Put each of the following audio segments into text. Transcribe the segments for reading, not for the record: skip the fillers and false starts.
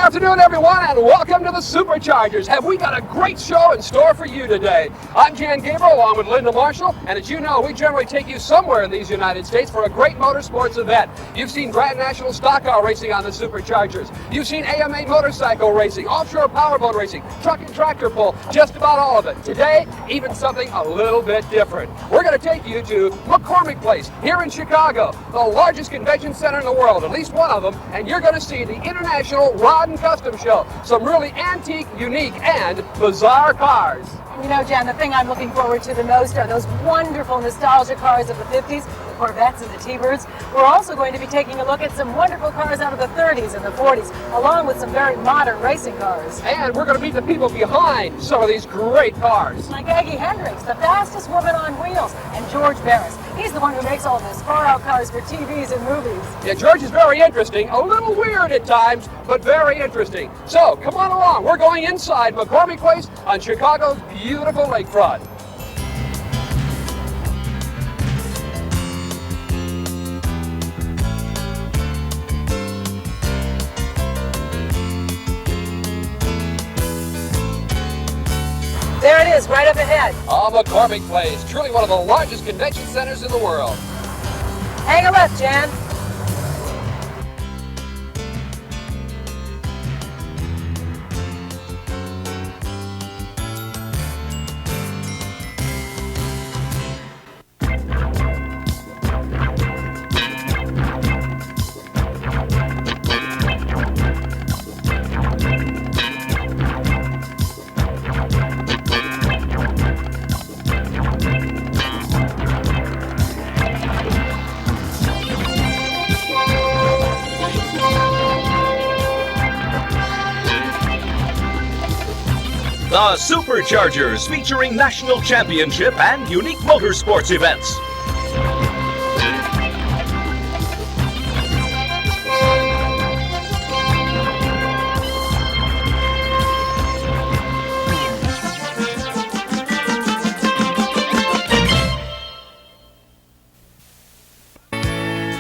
afternoon, everyone, and welcome to the Superchargers. Have we got a great show in store for you today? I'm Gabriel, along with Linda Marshall, and as you know, we generally take you somewhere in these United States for a great motorsports event. You've seen Grand National Stock Car racing on the Superchargers. You've seen AMA motorcycle racing, offshore powerboat racing, truck and tractor pull, just about all of it. Today, even something a little bit different. We're going to take you to McCormick Place here in Chicago, the largest convention center in the world, at least one of them, and you're going to see the International Rod and Custom Show. Some really antique, unique, and bizarre cars. You know, Jan, the thing I'm looking forward to the most are those wonderful nostalgia cars of the 50s, the Corvettes and the T-Birds. We're also going to be taking a look at some wonderful cars out of the 30s and the 40s, along with some very modern racing cars. And we're going to meet the people behind some of these great cars. Like Aggie Hendricks, the fastest woman on wheels, and George Barris. He's the one who makes all those far-out cars for TVs and movies. Yeah, George is very interesting, a little weird at times, but very interesting. So, come on along. We're going inside McCormick Place on Chicago's beautiful lakefront. There it is, right up ahead. McCormick Place, truly one of the largest convention centers in the world. Hang a left, Jan. The Superchargers, featuring national championship and unique motorsports events.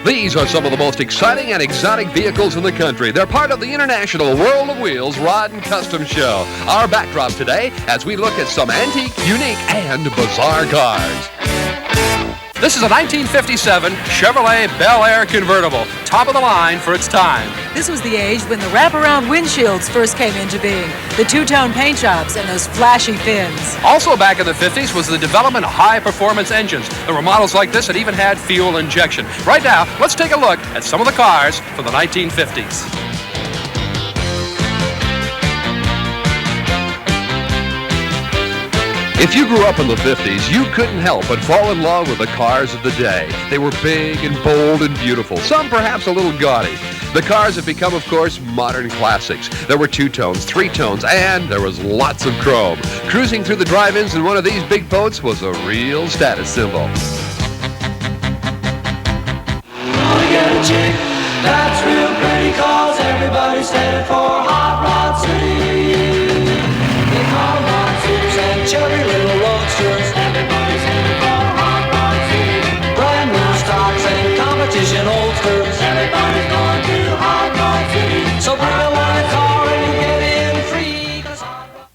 These are some of the most exciting and exotic vehicles in the country. They're part of the International World of Wheels Rod and Custom Show. Our backdrop today as we look at some antique, unique, and bizarre cars. This is a 1957 Chevrolet Bel Air convertible, top of the line for its time. This was the age when the wraparound windshields first came into being, the two-tone paint jobs, and those flashy fins. Also back in the 50s was the development of high-performance engines. There were models like this that even had fuel injection. Right now, let's take a look at some of the cars from the 1950s. If you grew up in the 50s, you couldn't help but fall in love with the cars of the day. They were big and bold and beautiful, some perhaps a little gaudy. The cars have become, of course, modern classics. There were two-tones, three-tones, and there was lots of chrome. Cruising through the drive-ins in one of these big boats was a real status symbol. Gonna get a chick that's real pretty, 'cause everybody's headed for Hot Rod City. They call Rod Cities and chubby little roadsters. Everybody's headed for Hot Rod City. Brand new stocks and competition oldsters. Everybody's going to Hot Rod City. So bring a one car and you get in free, 'cause Hot Rod...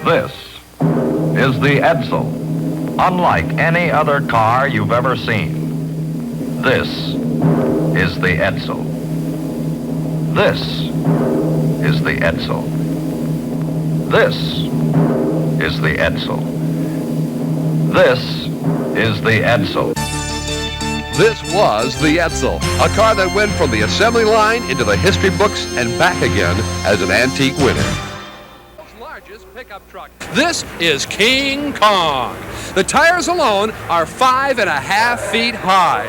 This is the Edsel, unlike any other car you've ever seen. This is the Edsel. This is the Edsel. This is the Edsel. This is the Edsel. This was the Edsel, a car that went from the assembly line into the history books and back again as an antique winner. Largest pickup truck. This is King Kong. The tires alone are 5.5 feet high.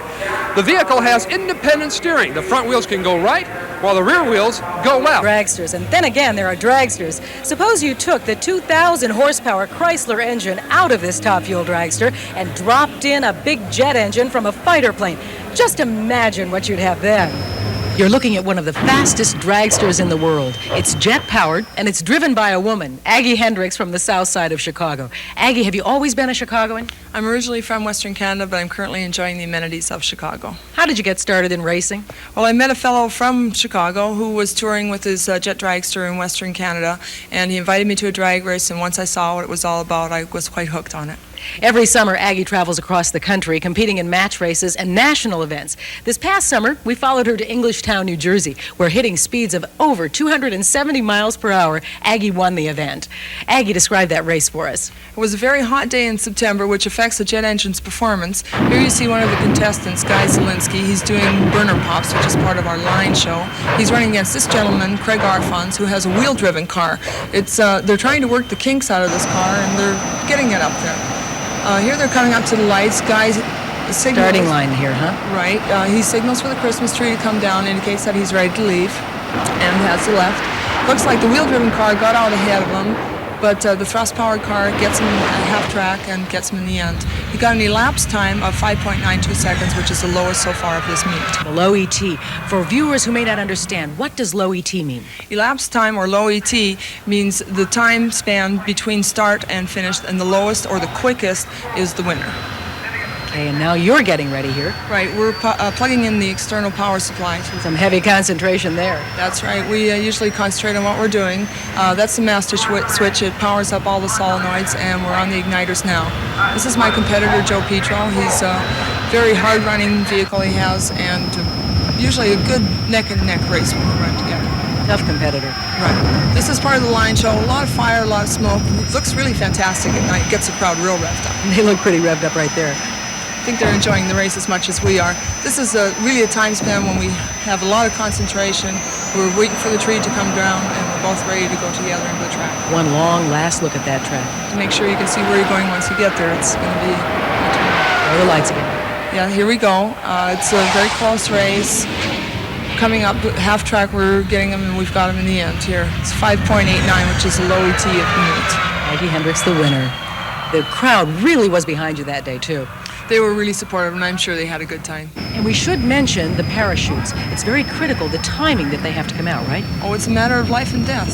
The vehicle has independent steering. The front wheels can go right, while the rear wheels go left. Dragsters, and then again there are dragsters. Suppose you took the 2,000 horsepower Chrysler engine out of this top fuel dragster and dropped in a big jet engine from a fighter plane. Just imagine what you'd have then. You're looking at one of the fastest dragsters in the world. It's jet-powered, and it's driven by a woman, Aggie Hendricks from the south side of Chicago. Aggie, have you always been a Chicagoan? I'm originally from Western Canada, but I'm currently enjoying the amenities of Chicago. How did you get started in racing? Well, I met a fellow from Chicago who was touring with his jet dragster in Western Canada, and he invited me to a drag race, and once I saw what it was all about, I was quite hooked on it. Every summer, Aggie travels across the country, competing in match races and national events. This past summer, we followed her to Englishtown, New Jersey, where hitting speeds of over 270 miles per hour, Aggie won the event. Aggie, describe that race for us. It was a very hot day in September, which affects the jet engine's performance. Here you see one of the contestants, Guy Zielinski. He's doing burner pops, which is part of our line show. He's running against this gentleman, Craig Arfons, who has a wheel-driven car. They're trying to work the kinks out of this car, and they're getting it up there. Here they're coming up to the lights. Guys, starting line here, huh? Right. He signals for the Christmas tree to come down, indicates that he's ready to leave, and has left. Looks like the wheel-driven car got out ahead of him, but the thrust-powered car gets him a half track and gets him in the end. He got an elapsed time of 5.92 seconds, which is the lowest so far of this meet. The low ET. For viewers who may not understand, what does low ET mean? Elapsed time, or low ET, means the time span between start and finish, and the lowest or the quickest is the winner. Okay, and now you're getting ready here. Right, we're plugging in the external power supply. Some heavy concentration there. That's right. We usually concentrate on what we're doing. That's the master switch. It powers up all the solenoids, and we're on the igniters now. This is my competitor, Joe Petro. He's a very hard-running vehicle he has, and usually a good neck-and-neck race when we run together. Tough competitor. Right. This is part of the line show. A lot of fire, a lot of smoke. It looks really fantastic at night. Gets the crowd real revved up. They look pretty revved up right there. I think they're enjoying the race as much as we are. This is really a time span when we have a lot of concentration. We're waiting for the tree to come down, and we're both ready to go together into the track. One long last look at that track. To make sure you can see where you're going once you get there, it's going to be... There are the lights again. Yeah, here we go. It's a very close race. Coming up half track, we're getting him, and we've got him in the end here. It's 5.89, which is the low ET of the meet. Aggie Hendricks, the winner. The crowd really was behind you that day, too. They were really supportive, and I'm sure they had a good time. And we should mention the parachutes. It's very critical, the timing that they have to come out, right? Oh, it's a matter of life and death.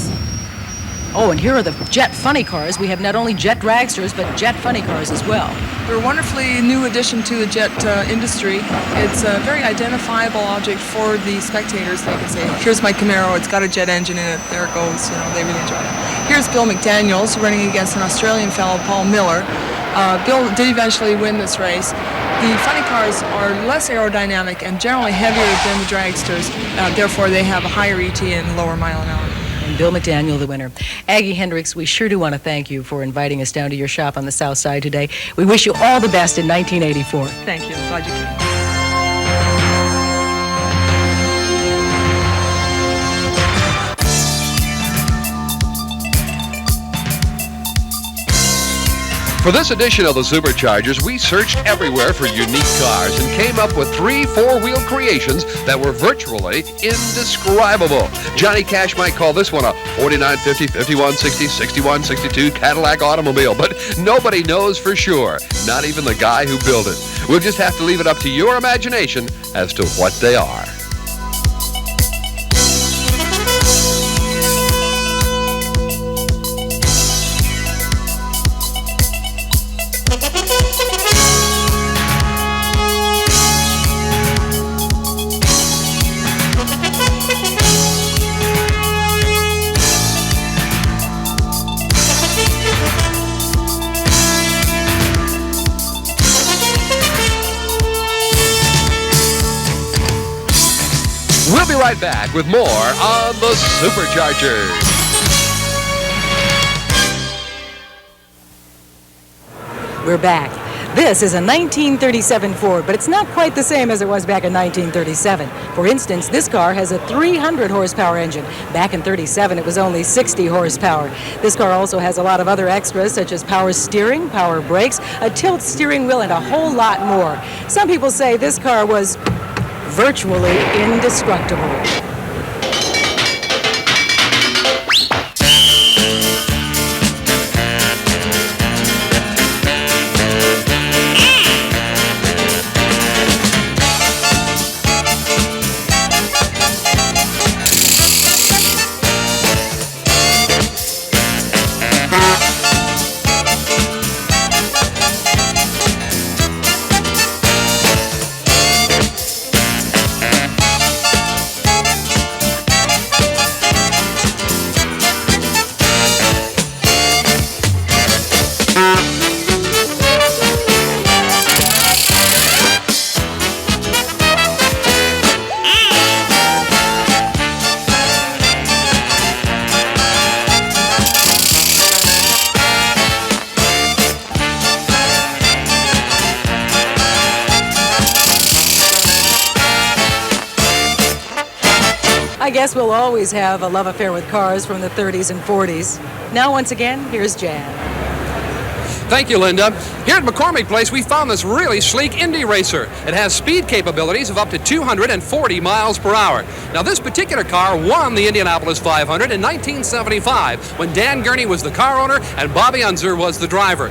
Oh, and here are the jet funny cars. We have not only jet dragsters, but jet funny cars as well. They're a wonderfully new addition to the jet industry. It's a very identifiable object for the spectators. They can say, here's my Camaro, it's got a jet engine in it, there it goes. You know, they really enjoy it. Here's Bill McDaniels running against an Australian fellow, Paul Miller. Bill did eventually win this race. The funny cars are less aerodynamic and generally heavier than the dragsters. Therefore, they have a higher ET and lower mile an hour. And Bill McDaniel, the winner. Aggie Hendricks, we sure do want to thank you for inviting us down to your shop on the South Side today. We wish you all the best in 1984. Thank you. Glad you came. For this edition of the Superchargers, we searched everywhere for unique cars and came up with 3 four-wheel creations that were virtually indescribable. Johnny Cash might call this one a 4950, 5160, 6162 Cadillac automobile, but nobody knows for sure, not even the guy who built it. We'll just have to leave it up to your imagination as to what they are. We'll be right back with more on the Superchargers. We're back. This is a 1937 Ford, but it's not quite the same as it was back in 1937. For instance, this car has a 300 horsepower engine. Back in 37, it was only 60 horsepower. This car also has a lot of other extras, such as power steering, power brakes, a tilt steering wheel, and a whole lot more. Some people say this car was virtually indestructible. guess we'll always have a love affair with cars from the 30s and 40s. Now, once again, here's Jan. Thank you, Linda. Here at McCormick Place, we found this really sleek Indy Racer. It has speed capabilities of up to 240 miles per hour. Now, this particular car won the Indianapolis 500 in 1975 when Dan Gurney was the car owner and Bobby Unser was the driver.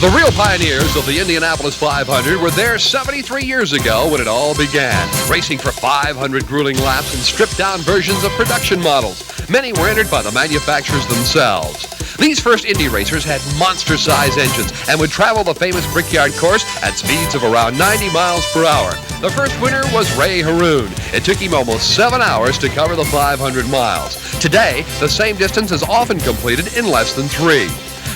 The real pioneers of the Indianapolis 500 were there 73 years ago when it all began, racing for 500 grueling laps and stripped-down versions of production models. Many were entered by the manufacturers themselves. These first Indy racers had monster-size engines and would travel the famous Brickyard course at speeds of around 90 miles per hour. The first winner was Ray Haroon. It took him almost 7 hours to cover the 500 miles. Today, the same distance is often completed in less than 3.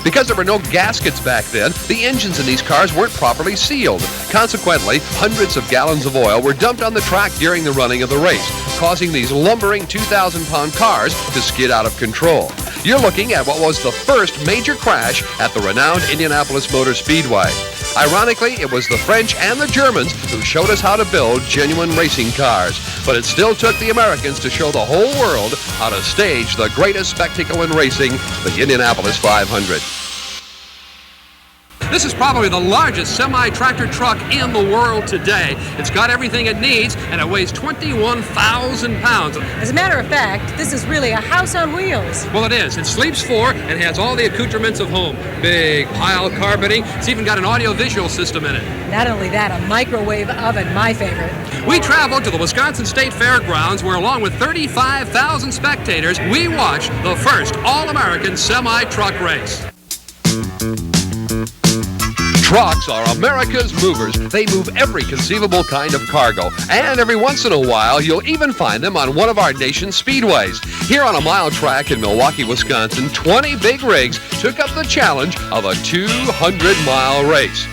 Because there were no gaskets back then, the engines in these cars weren't properly sealed. Consequently, hundreds of gallons of oil were dumped on the track during the running of the race, causing these lumbering 2,000-pound cars to skid out of control. You're looking at what was the first major crash at the renowned Indianapolis Motor Speedway. Ironically, it was the French and the Germans who showed us how to build genuine racing cars. But it still took the Americans to show the whole world how to stage the greatest spectacle in racing, the Indianapolis 500. This is probably the largest semi-tractor truck in the world today. It's got everything it needs, and it weighs 21,000 pounds. As a matter of fact, this is really a house on wheels. Well, it is. It sleeps 4 and has all the accoutrements of home. Big pile carpeting. It's even got an audio-visual system in it. Not only that, a microwave oven, my favorite. We traveled to the Wisconsin State Fairgrounds where, along with 35,000 spectators, we watched the first all-American semi-truck race. Trucks are America's movers. They move every conceivable kind of cargo. And every once in a while, you'll even find them on one of our nation's speedways. Here on a mile track in Milwaukee, Wisconsin, 20 big rigs took up the challenge of a 200-mile race.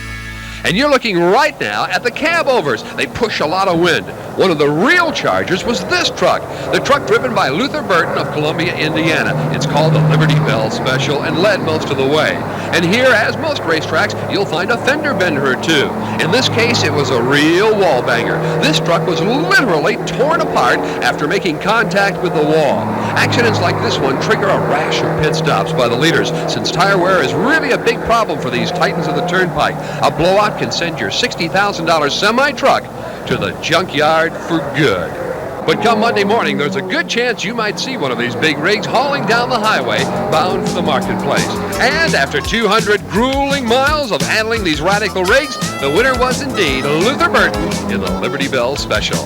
And you're looking right now at the cab-overs. They push a lot of wind. One of the real chargers was this truck, the truck driven by Luther Burton of Columbia, Indiana. It's called the Liberty Bell Special and led most of the way. And here, as most racetracks, you'll find a fender bender or two. In this case, it was a real wall banger. This truck was literally torn apart after making contact with the wall. Accidents like this one trigger a rash of pit stops by the leaders, since tire wear is really a big problem for these titans of the turnpike. A blowout can send your $60,000 semi-truck to the junkyard for good. But come Monday morning, there's a good chance you might see one of these big rigs hauling down the highway bound for the marketplace. And after 200 grueling miles of handling these radical rigs, the winner was indeed Luther Burton in the Liberty Bell Special.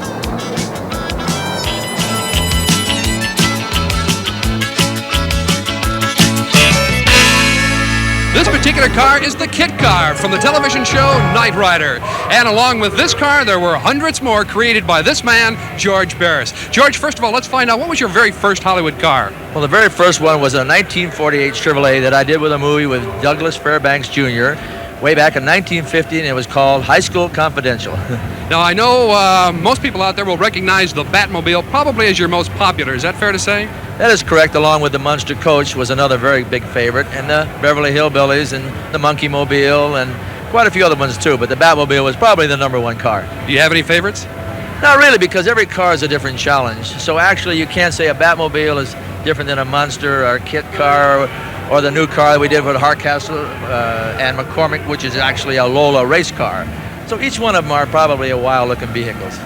This particular car is the kit car from the television show Knight Rider. And along with this car, there were hundreds more created by this man, George Barris. George, first of all, let's find out, what was your very first Hollywood car? Well, the very first one was a 1948 Chevrolet that I did with a movie with Douglas Fairbanks Jr. way back in 1950, and it was called High School Confidential. Now, I know most people out there will recognize the Batmobile probably as your most popular. Is that fair to say? That is correct, along with the Munster Coach was another very big favorite, and the Beverly Hillbillies and the Monkey Mobile and quite a few other ones too, but the Batmobile was probably the #1 car. Do you have any favorites? Not really, because every car is a different challenge. So actually you can't say a Batmobile is different than a Munster or a kit car or the new car that we did with Hardcastle and McCormick, which is actually a Lola race car. So each one of them are probably a wild-looking vehicles.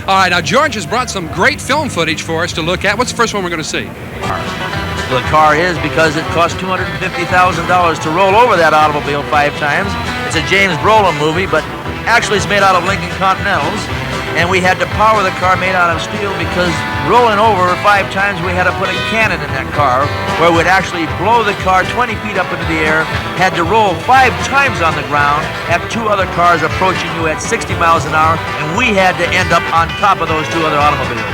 All right, now George has brought some great film footage for us to look at. What's the first one we're going to see? The car is because it cost $250,000 to roll over that automobile 5 times. It's a James Brolin movie, but actually it's made out of Lincoln Continentals. And we had to power the car made out of steel because rolling over 5 times we had to put a cannon in that car where we'd actually blow the car 20 feet up into the air, had to roll 5 times on the ground, have 2 other cars approaching you at 60 miles an hour, and we had to end up on top of those 2 other automobiles.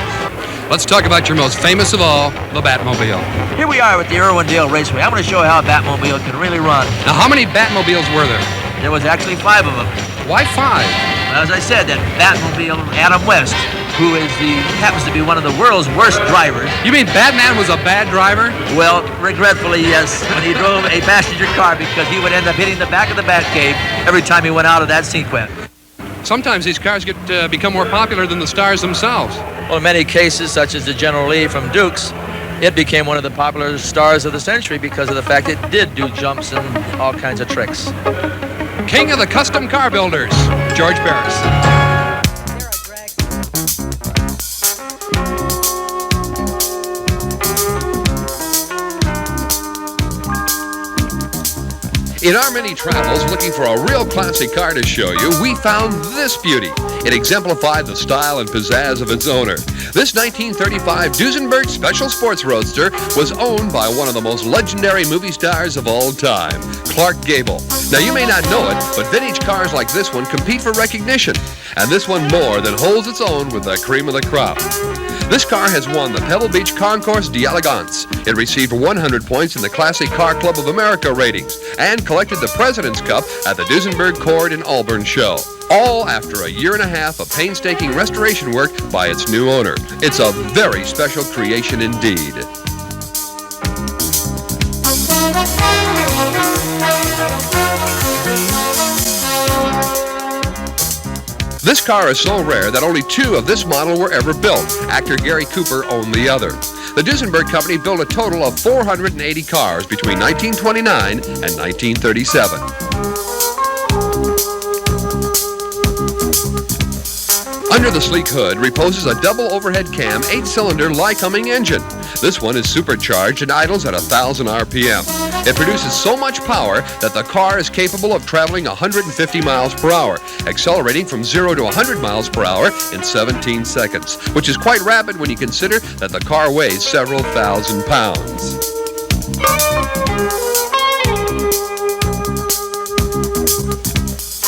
Let's talk about your most famous of all, the Batmobile. Here we are at the Irwindale Raceway. I'm going to show you how a Batmobile can really run. Now, how many Batmobiles were there? There was actually 5 of them. Why 5? As I said, that Batmobile, Adam West, who happens to be one of the world's worst drivers. You mean Batman was a bad driver? Well, regretfully, yes, when he drove a passenger car because he would end up hitting the back of the Batcave every time he went out of that sequence. sometimes these cars become more popular than the stars themselves. Well, in many cases, such as the General Lee from Dukes, it became one of the popular stars of the century because of the fact it did do jumps and all kinds of tricks. King of the custom car builders, George Barris. In our many travels looking for a real classic car to show you, we found this beauty. It exemplified the style and pizzazz of its owner. This 1935 Duesenberg Special Sports Roadster was owned by one of the most legendary movie stars of all time, Clark Gable. Now, you may not know it, but vintage cars like this one compete for recognition, and this one more than holds its own with the cream of the crop. This car has won the Pebble Beach Concours d'Elegance. It received 100 points in the Classic Car Club of America ratings and collected the President's Cup at the Duesenberg Cord in Auburn show. All after a year and a half of painstaking restoration work by its new owner. It's a very special creation indeed. This car is so rare that only 2 of this model were ever built. Actor Gary Cooper owned the other. The Duesenberg Company built a total of 480 cars between 1929 and 1937. Under the sleek hood reposes a double overhead cam 8-cylinder Lycoming engine. This one is supercharged and idles at 1,000 RPM. It produces so much power that the car is capable of traveling 150 miles per hour, accelerating from 0 to 100 miles per hour in 17 seconds, which is quite rapid when you consider that the car weighs several thousand pounds.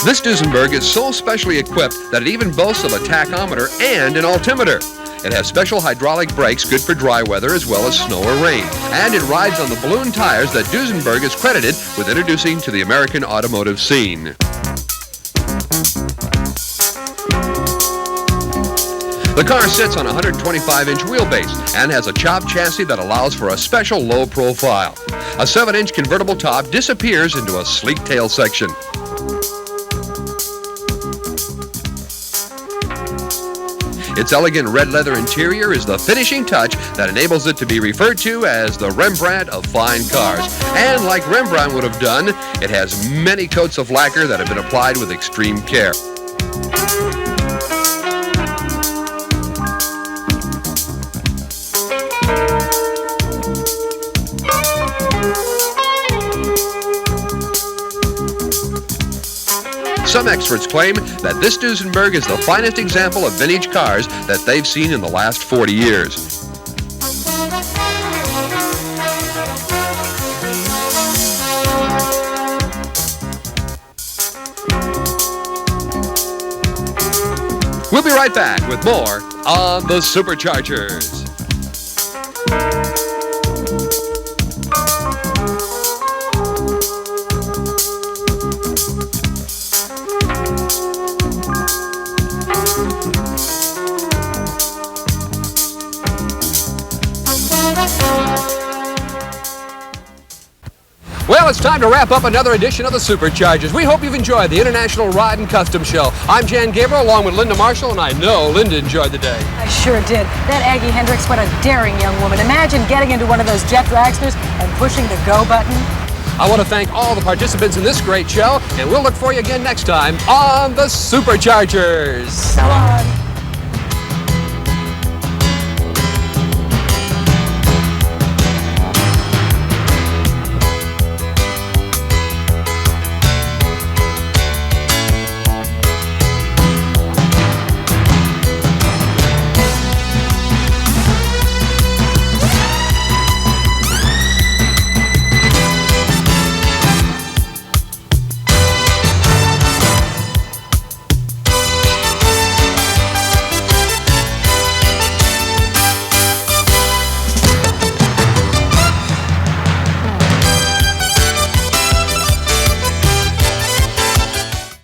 This Duesenberg is so specially equipped that it even boasts of a tachometer and an altimeter. It has special hydraulic brakes good for dry weather as well as snow or rain. And it rides on the balloon tires that Duesenberg is credited with introducing to the American automotive scene. The car sits on a 125-inch wheelbase and has a chopped chassis that allows for a special low profile. A 7-inch convertible top disappears into a sleek tail section. Its elegant red leather interior is the finishing touch that enables it to be referred to as the Rembrandt of fine cars. And like Rembrandt would have done, it has many coats of lacquer that have been applied with extreme care. Some experts claim that this Duesenberg is the finest example of vintage cars that they've seen in the last 40 years. We'll be right back with more on the Superchargers. Well, it's time to wrap up another edition of the Superchargers. We hope you've enjoyed the International Ride and Custom Show. I'm Jan Gabriel along with Linda Marshall, and I know Linda enjoyed the day. I sure did. That Aggie Hendricks, what a daring young woman. Imagine getting into one of those jet dragsters and pushing the go button. I want to thank all the participants in this great show, and we'll look for you again next time on the Superchargers. So long.